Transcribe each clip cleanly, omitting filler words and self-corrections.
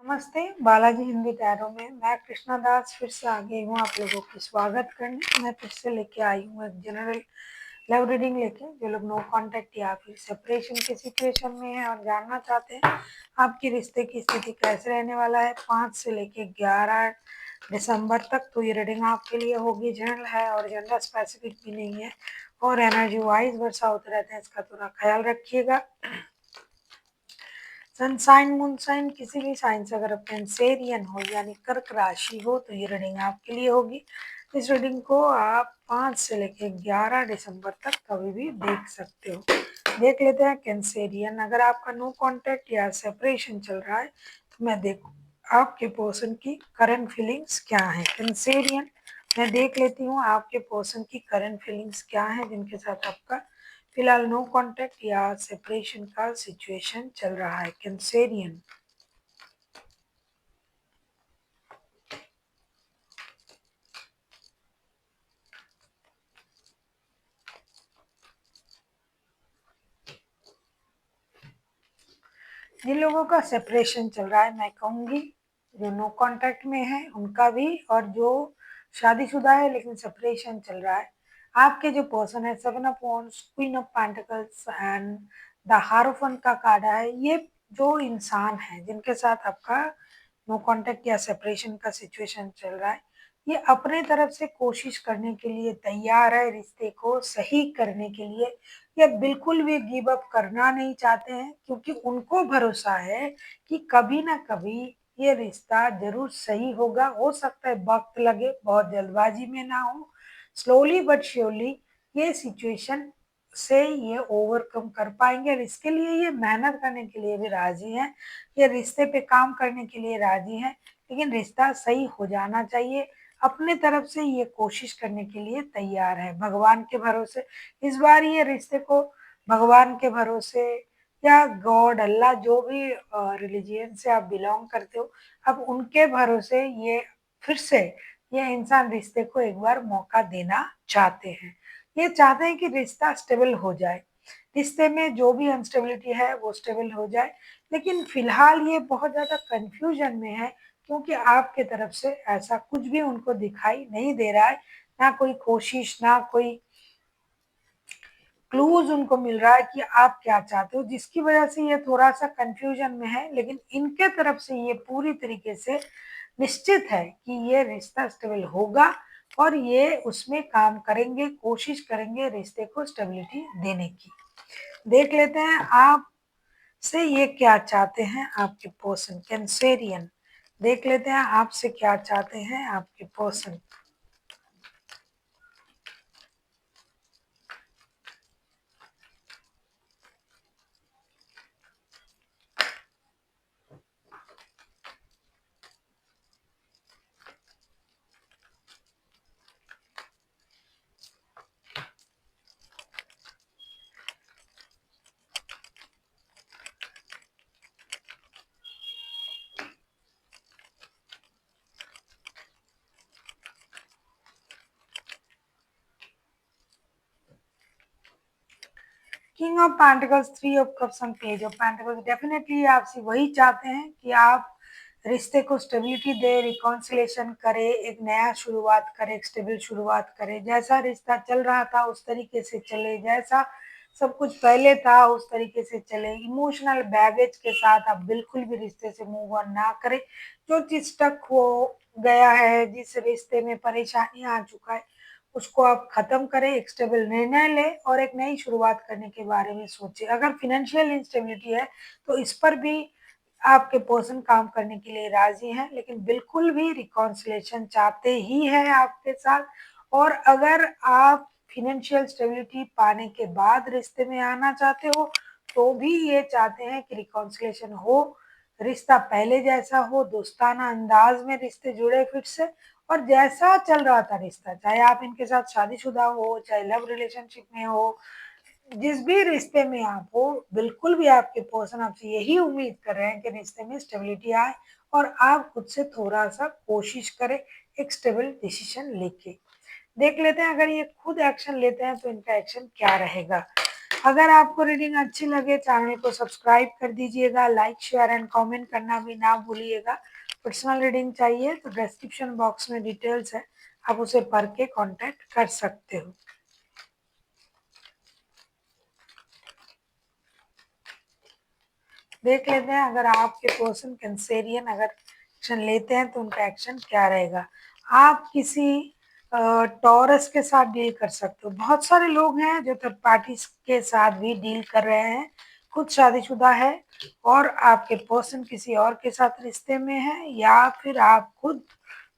नमस्ते, बालाजी हिंदी टैरो में मैं कृष्णा दास फिर से आ गई हूँ आप लोगों की स्वागत करने। मैं फिर से लेके आई हूँ एक जनरल लव रीडिंग लेके। जो लोग नो कांटेक्ट या फिर सेपरेशन की सिचुएशन में है और जानना चाहते हैं आपके रिश्ते की स्थिति कैसे रहने वाला है 5 से लेके 11 दिसंबर तक, तो ये रीडिंग आपके लिए होगी। जनरल है और जेंडर स्पेसिफिक भी नहीं है और एनर्जी वाइज वर्षा होते रहते हैं, इसका थोड़ा ख्याल रखिएगा। सन साइन मून साइन किसी भी साइन से अगर आप कैंसेरियन हो यानी कर्क राशि हो तो ये रीडिंग आपके लिए होगी। इस रीडिंग को आप 5 से लेकर 11 दिसंबर तक कभी भी देख सकते हो। देख लेते हैं कैंसेरियन, अगर आपका नो कांटेक्ट या सेपरेशन चल रहा है तो मैं देखूँ आपके पर्सन की करंट फीलिंग्स क्या है। कैंसेरियन, मैं देख लेती हूँ आपके पर्सन की करंट फीलिंग्स क्या है जिनके साथ आपका फिलहाल नो कांटेक्ट या सेपरेशन का सिचुएशन चल रहा है। कैंसेरियन, जिन लोगों का सेपरेशन चल रहा है मैं कहूँगी जो नो कांटेक्ट में है उनका भी, और जो शादीशुदा है लेकिन सेपरेशन चल रहा है, आपके जो पर्सन है 7 of wands, queen of pentacles and the hierophant का कार्ड है। ये जो इंसान है जिनके साथ आपका नो कांटेक्ट या सेपरेशन का सिचुएशन चल रहा है, ये अपने तरफ से कोशिश करने के लिए तैयार है रिश्ते को सही करने के लिए। ये बिल्कुल भी गिव अप करना नहीं चाहते हैं क्योंकि उनको भरोसा है कि कभी ना कभी ये रिश्ता जरूर सही होगा। हो सकता है वक्त लगे, बहुत जल्दबाजी में ना हो, स्लोली बट श्योरली ये सिचुएशन से ये ओवरकम कर पाएंगे और इसके लिए ये मेहनत करने के लिए भी राजी हैं, ये रिश्ते पे काम करने के लिए राजी हैं। लेकिन रिश्ता सही हो जाना चाहिए, अपने तरफ से ये कोशिश करने के लिए तैयार है भगवान के भरोसे। इस बार ये रिश्ते को भगवान के भरोसे या गॉड अल्लाह जो भी रिलीजियन से आप बिलोंग करते हो, अब उनके भरोसे ये फिर से ये इंसान रिश्ते को एक बार मौका देना चाहते हैं। ये चाहते हैं कि रिश्ता स्टेबल हो जाए, रिश्ते में जो भी अनस्टेबिलिटी है वो स्टेबल हो जाए। लेकिन फिलहाल ये बहुत ज़्यादा कंफ्यूजन में है क्योंकि आपके तरफ से ऐसा कुछ भी उनको दिखाई नहीं दे रहा है, ना कोई कोशिश ना कोई क्लूज उनको मिल रहा है कि आप क्या चाहते हो, जिसकी वजह से ये थोड़ा सा कंफ्यूजन में है। लेकिन इनके तरफ से ये पूरी तरीके से निश्चित है कि ये रिश्ता स्टेबल होगा और ये उसमें काम करेंगे, कोशिश करेंगे रिश्ते को स्टेबिलिटी देने की। देख लेते हैं आप से ये क्या चाहते हैं आपके पर्सन कैंसेरियन। देख लेते हैं आपसे क्या चाहते हैं आपके person. King of pentacles, 3 of cups and page of pentacles. Definitely आपसे वही चाहते हैं कि आप रिश्ते को स्टेबिलिटी दे, रिकॉन्सिलेशन करे, एक नया शुरुआत करे, एक स्टेबल शुरुआत करे। जैसा रिश्ता चल रहा था उस तरीके से चले, जैसा सब कुछ पहले था उस तरीके से चले। इमोशनल बैगेज के साथ आप बिल्कुल भी रिश्ते से मूव ऑन ना करें। जो चीज स्टक हो गया है, जिस रिश्ते में परेशानी आ चुका है, उसको आप खत्म करें, एक स्टेबल निर्णय लें और एक नई शुरुआत करने के बारे में सोचें। अगर फिनेंशियल इंस्टेबिलिटी है तो इस पर भी आपके पर्सन काम करने के लिए राजी हैं, लेकिन बिल्कुल भी रिकॉन्सिलेशन चाहते ही है आपके साथ। और अगर आप फिनेंशियल स्टेबिलिटी पाने के बाद रिश्ते में आना चाहते हो तो भी ये चाहते हैं कि रिकॉन्सिलेशन हो, रिश्ता पहले जैसा हो, दोस्ताना अंदाज में रिश्ते जुड़े फिर से। और जैसा चल रहा था रिश्ता, चाहे आप इनके साथ शादीशुदा हो चाहे लव रिलेशनशिप में हो, जिस भी रिश्ते में आप हो, बिल्कुल भी आपके पर्सन आपसे यही उम्मीद कर रहे हैं कि रिश्ते में स्टेबिलिटी आए और आप खुद से थोड़ा सा कोशिश करें एक स्टेबल डिसीजन लेके। देख लेते हैं अगर ये खुद एक्शन लेते हैं तो इनका एक्शन क्या रहेगा। अगर आपको रीडिंग अच्छी लगे चैनल को सब्सक्राइब कर दीजिएगा, लाइक शेयर एंड कमेंट करना भी ना भूलिएगा। पर्सनल रीडिंग चाहिए तो डिस्क्रिप्शन बॉक्स में डिटेल्स है, आप उसे पढ़ के कांटेक्ट कर सकते हो। देख लेते हैं अगर आपके पर्सन कैंसेरियन अगर एक्शन लेते हैं तो उनका एक्शन क्या रहेगा। आप किसी टॉरस के साथ डील कर सकते हो। बहुत सारे लोग हैं जो थर्ड पार्टीज के साथ भी डील कर रहे हैं। खुद शादीशुदा है और आपके पर्सन किसी और के साथ रिश्ते में है, या फिर आप खुद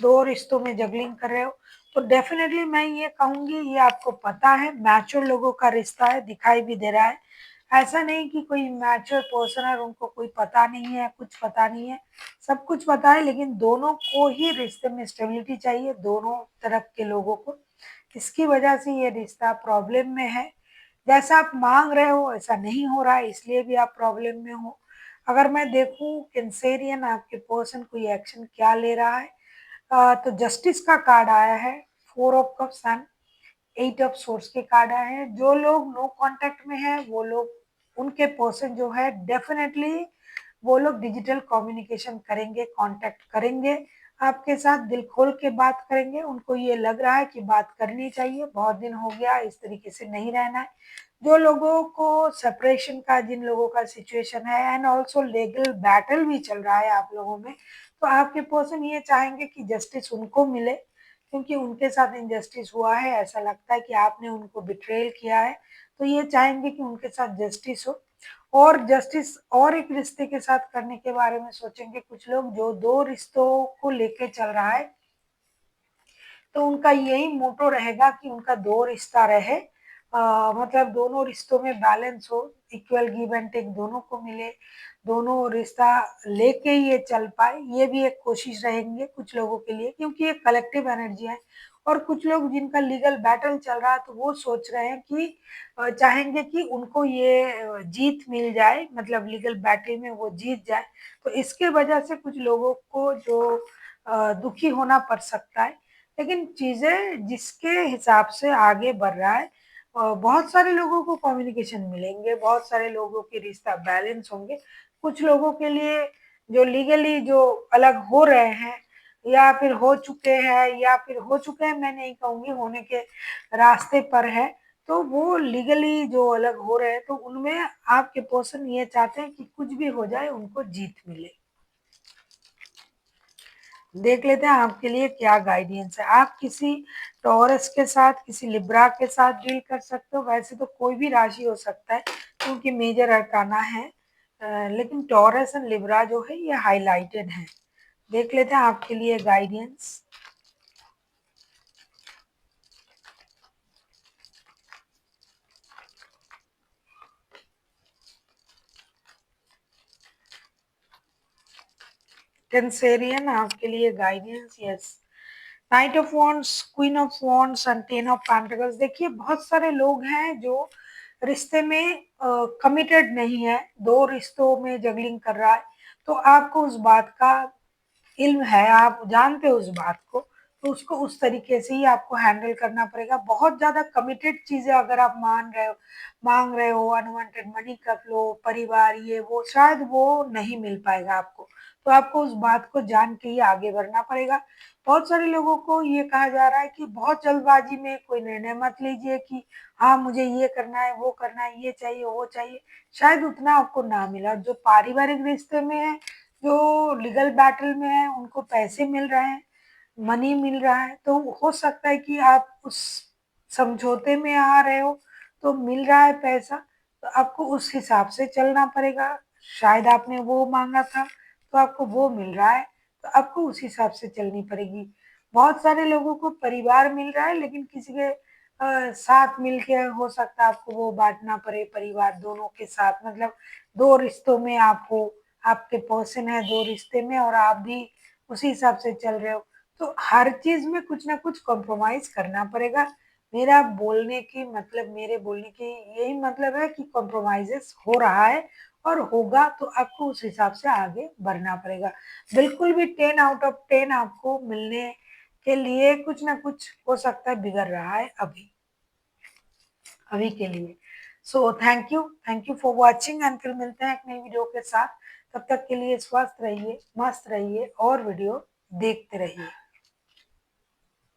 दो रिश्तों में जगलिंग कर रहे हो, तो डेफिनेटली मैं ये कहूंगी ये आपको पता है, मैच्योर लोगों का रिश्ता है, दिखाई भी दे रहा है। ऐसा नहीं कि कोई मैच्योर पर्सन है और उनको कोई पता नहीं है, कुछ पता नहीं है, सब कुछ पता है, लेकिन दोनों को ही रिश्ते में स्टेबिलिटी चाहिए, दोनों तरफ के लोगों को। इसकी वजह से ये रिश्ता प्रॉब्लम में है। जैसा आप मांग रहे हो ऐसा नहीं हो रहा है, इसलिए भी आप प्रॉब्लम में हो। अगर मैं देखूं कैंसेरियन आपके पर्सन कोई एक्शन क्या ले रहा है, तो जस्टिस का कार्ड आया है, 4 of cups and 8 of source के कार्ड आए हैं। जो लोग नो कांटेक्ट में है वो लोग, उनके पर्सन जो है डेफिनेटली वो लोग डिजिटल कम्युनिकेशन करेंगे, कांटेक्ट करेंगे आपके साथ, दिल खोल के बात करेंगे। उनको ये लग रहा है कि बात करनी चाहिए, बहुत दिन हो गया, इस तरीके से नहीं रहना है। जो लोगों को सेपरेशन का, जिन लोगों का सिचुएशन है एंड ऑल्सो लीगल बैटल भी चल रहा है आप लोगों में, तो आपके पर्सन ये चाहेंगे कि जस्टिस उनको मिले, क्योंकि उनके साथ इनजस्टिस हुआ है, ऐसा लगता है कि आपने उनको बिट्रेल किया है, तो ये चाहेंगे कि उनके साथ जस्टिस हो। और जस्टिस और एक रिश्ते के साथ करने के बारे में सोचेंगे कुछ लोग, जो दो रिश्तों को लेके चल रहा है, तो उनका यही मोटो रहेगा कि उनका दो रिश्ता रहे, मतलब दोनों रिश्तों में बैलेंस हो, इक्वल गिव एंड टेक दोनों को मिले, दोनों रिश्ता लेके ये चल पाए, ये भी एक कोशिश रहेंगे कुछ लोगों के लिए, क्योंकि ये कलेक्टिव एनर्जी है। और कुछ लोग जिनका लीगल बैटल चल रहा है तो वो सोच रहे हैं कि चाहेंगे कि उनको ये जीत मिल जाए, मतलब लीगल बैटल में वो जीत जाए। तो इसके वजह से कुछ लोगों को जो दुखी होना पड़ सकता है, लेकिन चीजें जिसके हिसाब से आगे बढ़ रहा है, बहुत सारे लोगों को कम्युनिकेशन मिलेंगे, बहुत सारे लोगों के रिश्ता बैलेंस होंगे। कुछ लोगों के लिए जो लीगली जो अलग हो रहे हैं, या फिर हो चुके हैं, या फिर हो चुके हैं, मैं नहीं कहूंगी, होने के रास्ते पर है, तो वो लीगली जो अलग हो रहे हैं, तो उनमें आपके पर्सन ये चाहते हैं कि कुछ भी हो जाए उनको जीत मिले। देख लेते हैं आपके लिए क्या गाइडेंस है। आप किसी टॉरस के साथ, किसी लिब्रा के साथ डील कर सकते हो। वैसे तो कोई भी राशि हो सकता है क्योंकि मेजर अरकाना है, लेकिन टॉरस एंड लिब्रा जो है ये हाईलाइटेड है। देख लेते हैं आपके लिए गाइडेंस। कैंसेरियन आपके लिए guidance, yes. Night of wands, queen of wands and 10 of pentacles. देखिए बहुत सारे लोग हैं जो रिश्ते में कमिटेड नहीं है, दो रिश्तों में जगलिंग कर रहा है, तो आपको उस बात का इल्म है, आप जानते हो उस बात को, तो उसको उस तरीके से ही आपको हैंडल करना पड़ेगा। बहुत ज़्यादा कमिटेड चीज़ें अगर आप मांग रहे हो, अनवांटेड मनी का फ्लो, परिवार, ये वो, शायद वो नहीं मिल पाएगा आपको, तो आपको उस बात को जान के ही आगे बढ़ना पड़ेगा। बहुत सारे लोगों को ये कहा जा रहा है कि बहुत जल्दबाजी में कोई निर्णय मत लीजिए कि हाँ मुझे ये करना है, वो करना है, ये चाहिए, वो चाहिए, शायद उतना आपको ना मिला। जो पारिवारिक रिश्ते में है, जो लीगल बैटल में है, उनको पैसे मिल रहे हैं, मनी मिल रहा है, तो हो सकता है कि आप उस समझौते में आ रहे हो, तो मिल रहा है पैसा, तो आपको उस हिसाब से चलना पड़ेगा। शायद आपने वो मांगा था तो आपको वो मिल रहा है, तो आपको उस हिसाब से चलनी पड़ेगी। बहुत सारे लोगों को परिवार मिल रहा है, लेकिन किसी के साथ मिलके हो सकता है आपको वो बांटना पड़े, परिवार दोनों के साथ, मतलब दो रिश्तों में आप हो, आपके पर्सन है दो रिश्ते में और आप भी उसी हिसाब से चल रहे हो, तो हर चीज में कुछ ना कुछ कॉम्प्रोमाइज करना पड़ेगा। मेरे बोलने की यही मतलब है कि कॉम्प्रोमाइजेस हो रहा है और होगा, तो आपको उस हिसाब से आगे बढ़ना पड़ेगा। बिल्कुल भी 10 आउट ऑफ 10 आपको मिलने के लिए कुछ ना कुछ हो सकता है बिगड़ रहा है अभी, अभी के लिए। So thank you for watching and फिर मिलते हैं एक नई वीडियो के साथ। तब तक के लिए स्वस्थ रहिए, मस्त रहिए और वीडियो देखते रहिए।